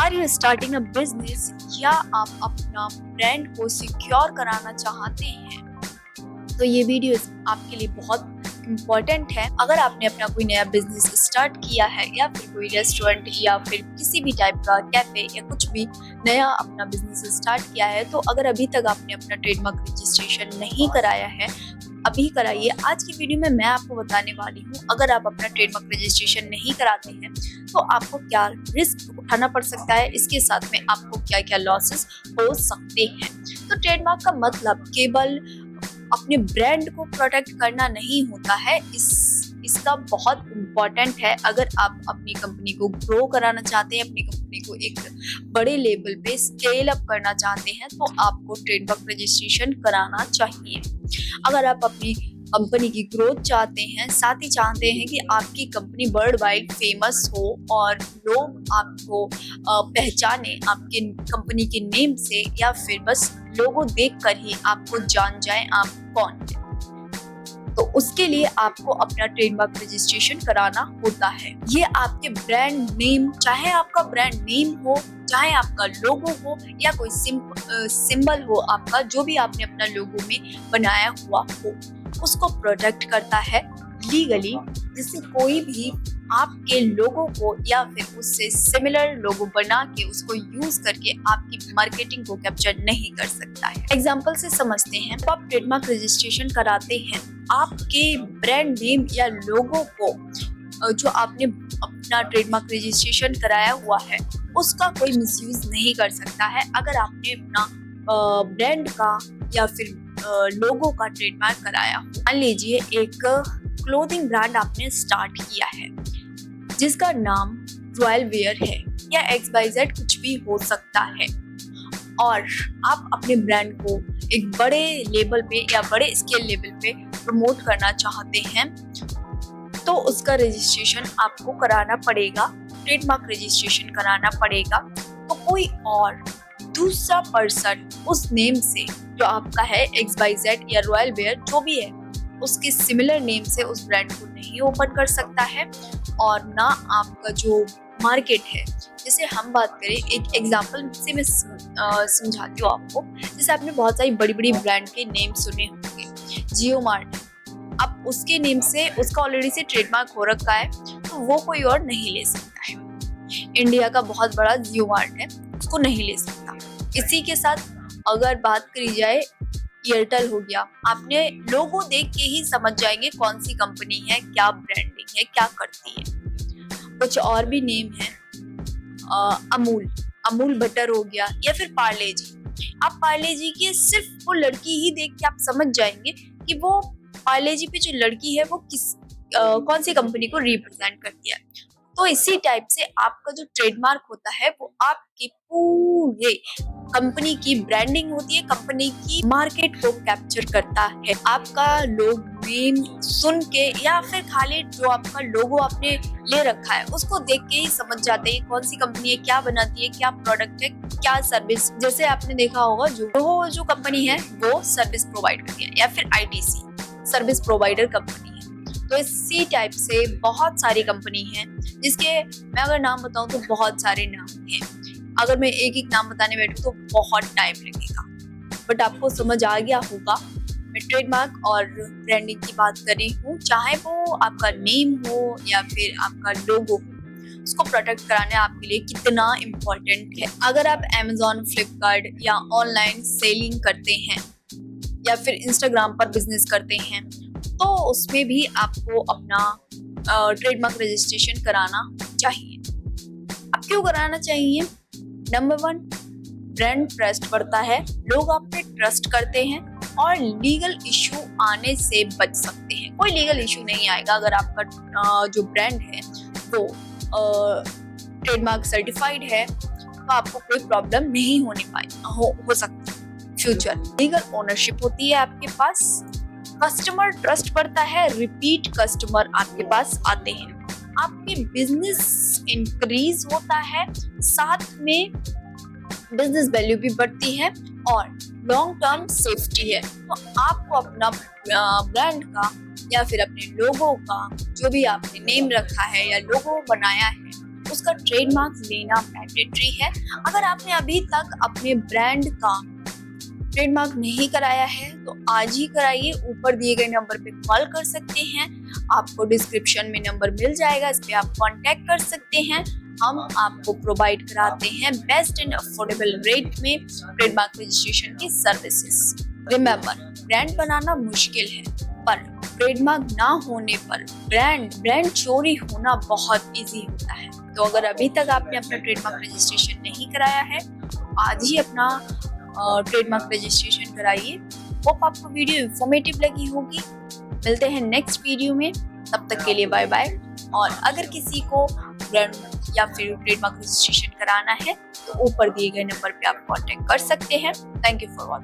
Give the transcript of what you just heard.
Are you starting a business या आप अपना ब्रांड को सिक्योर कराना चाहते हैं? तो ये वीडियो आपके लिए बहुत इम्पोर्टेंट है। अगर आपने अपना कोई नया बिजनेस स्टार्ट किया है या फिर कोई रेस्टोरेंट या फिर किसी भी टाइप का कैफे या कुछ भी नया अपना बिजनेस स्टार्ट किया है, तो अगर अभी तक आपने अपना ट्रेडमार्क रजिस्ट्रेशन नहीं कराया है, अभी कराइए। आज की वीडियो में मैं आपको बताने वाली हूँ, अगर आप अपना ट्रेडमार्क रजिस्ट्रेशन नहीं कराते हैं तो आपको क्या रिस्क उठाना पड़ सकता है, इसके साथ में आपको क्या क्या लॉसेस हो सकते हैं। तो ट्रेडमार्क का मतलब केवल अपने ब्रांड को प्रोटेक्ट करना नहीं होता है, इसका बहुत इम्पोर्टेंट है। अगर आप अपनी कंपनी को ग्रो कराना चाहते हैं, अपनी कंपनी को एक बड़े लेवल पे स्केल अप करना चाहते हैं, तो आपको ट्रेडमार्क रजिस्ट्रेशन कराना चाहिए। अगर आप अपनी कंपनी की ग्रोथ चाहते हैं, साथ ही चाहते हैं कि आपकी कंपनी वर्ल्ड वाइड फेमस हो और लोग आपको पहचाने आपके कंपनी के नेम से, या फिर बस लोगो देखकर ही आपको जान जाए आप कौन है, तो उसके लिए आपको अपना ट्रेडमार्क रजिस्ट्रेशन कराना होता है। ये आपके ब्रांड नेम, चाहे आपका ब्रांड नेम हो, चाहे आपका लोगो हो, या कोई सिंबल हो आपका, जो भी आपने अपना लोगो में बनाया हुआ हो, उसको प्रोटेक्ट करता है लीगली, जिससे कोई भी आपके लोगो को या फिर उससे सिमिलर लोगो बना के उसको यूज करके आपकी मार्केटिंग को कैप्चर नहीं कर सकता है। एग्जांपल से समझते हैं। तो आप ट्रेडमार्क रजिस्ट्रेशन कराते हैं, आपके ब्रांड नेम या लोगो को जो आपने अपना ट्रेडमार्क रजिस्ट्रेशन कराया हुआ है, उसका कोई मिसयूज नहीं कर सकता है। अगर आपने अपना ब्रांड का या फिर लोगो का ट्रेडमार्क कराया हो, मान लीजिए एक क्लोथिंग ब्रांड आपने स्टार्ट किया है जिसका नाम रॉयल वेयर है या XYZ कुछ भी हो सकता है, और आप अपने ब्रांड को एक बड़े लेवल पे या बड़े स्केल लेवल पे प्रमोट करना चाहते हैं, तो उसका रजिस्ट्रेशन आपको कराना पड़ेगा, ट्रेडमार्क रजिस्ट्रेशन कराना पड़ेगा। तो कोई और दूसरा पर्सन उस नेम से, जो आपका है XYZ या रॉयल वेयर जो भी है, उसके सिमिलर नेम से उस ब्रांड को नहीं ओपन कर सकता है, और ना आपका जो मार्केट है, जैसे हम बात करें, एक एग्जांपल से मैं समझाती हूँ आपको। जैसे आपने बहुत सारी बड़ी बड़ी ब्रांड के नेम सुने होंगे, जियो मार्ट, अब उसके नेम से उसका ऑलरेडी से ट्रेडमार्क हो रखा है, तो वो कोई और नहीं ले सकता है। इंडिया का बहुत बड़ा जियो मार्ट है, उसको नहीं ले सकता। इसी के साथ अगर बात करी जाए, एयरटेल हो गया, आपने लोगो देख के ही समझ जाएंगे कौन सी कंपनी है, क्या ब्रांडिंग है, क्या करती है। कुछ और भी नेम है, अमूल बटर हो गया, या फिर पार्ले जी। आप पार्ले जी की सिर्फ वो लड़की ही देख के आप समझ जाएंगे कि वो पार्ले जी पे जो लड़की है वो कौन सी कंपनी को रिप्रेजेंट करती है। तो इसी टाइप से आपका जो ट्रेडमार्क होता है वो आपकी पूरे कंपनी की ब्रांडिंग होती है, कंपनी की मार्केट को कैप्चर करता है। आपका लोग नेम सुन के या फिर खाली जो आपका लोगो आपने ले रखा है उसको देख के ही समझ जाते हैं कौन सी कंपनी है, क्या बनाती है, क्या प्रोडक्ट है, क्या सर्विस। जैसे आपने देखा होगा, जो कंपनी है वो सर्विस प्रोवाइड करती है, या फिर ITC सर्विस प्रोवाइडर कंपनी है। तो इसी टाइप से बहुत सारी कंपनी है, जिसके मैं अगर नाम बताऊं तो बहुत सारे नाम हैं। अगर मैं एक एक नाम बताने बैठूं तो बहुत टाइम लगेगा, बट आपको समझ आ गया होगा मैं ट्रेडमार्क और ब्रांडिंग की बात कर रही हूँ। चाहे वो आपका नेम हो या फिर आपका लोगो हो, उसको प्रोटेक्ट कराना आपके लिए कितना इम्पोर्टेंट है। अगर आप Amazon, फ्लिपकार्ट या ऑनलाइन सेलिंग करते हैं या फिर इंस्टाग्राम पर बिजनेस करते हैं, तो उसमें भी आपको अपना ट्रेडमार्क रजिस्ट्रेशन कराना चाहिए। अब क्यों कराना चाहिए? नंबर 1, ब्रांड ट्रस्ट बढ़ता है, लोग आप पे ट्रस्ट करते हैं और लीगल इशू आने से बच सकते हैं। कोई लीगल इशू नहीं आएगा अगर आपका जो ब्रांड है वो ट्रेडमार्क सर्टिफाइड है, तो आपको कोई प्रॉब्लम नहीं हो सकती। फ्यूचर लीगल ओनरशिप होती है आपके पास, कस्टमर ट्रस्ट बढ़ता है, रिपीट कस्टमर आपके पास आते हैं, आपके बिजनेस इंक्रीज होता है, साथ में बिजनेस वैल्यू भी बढ़ती है और लॉन्ग टर्म सेफ्टी है। तो आपको अपना ब्रांड का या फिर अपने लोगो का, जो भी आपने नेम रखा है या लोगो बनाया है, उसका ट्रेडमार्क लेना मैंडेटरी है। अगर आपने अभी तक अपने ब्रांड का ट्रेडमार्क नहीं कराया है तो आज ही कराइए। ऊपर दिए गए नंबर पे कॉल कर सकते हैं, आपको डिस्क्रिप्शन में नंबर मिल जाएगा, इस पे आप कांटेक्ट कर सकते हैं। हम आपको प्रोवाइड कराते हैं बेस्ट एंड अफोर्डेबल रेट में ट्रेडमार्क रजिस्ट्रेशन की सर्विसेज। रिमेंबर, ब्रांड बनाना मुश्किल है पर ट्रेडमार्क ना होने पर ब्रांड चोरी होना बहुत इजी होता है। तो अगर अभी तक आपने अपना ट्रेडमार्क रजिस्ट्रेशन नहीं कराया है तो आज ही अपना ट्रेडमार्क रजिस्ट्रेशन कराइए। होप आपको वीडियो इंफॉर्मेटिव लगी होगी। मिलते हैं नेक्स्ट वीडियो में, तब तक के लिए बाय बाय। और अगर किसी को ब्रांड या फिर ट्रेडमार्क रजिस्ट्रेशन कराना है तो ऊपर दिए गए नंबर पे आप कांटेक्ट कर सकते हैं। Thank you for watching.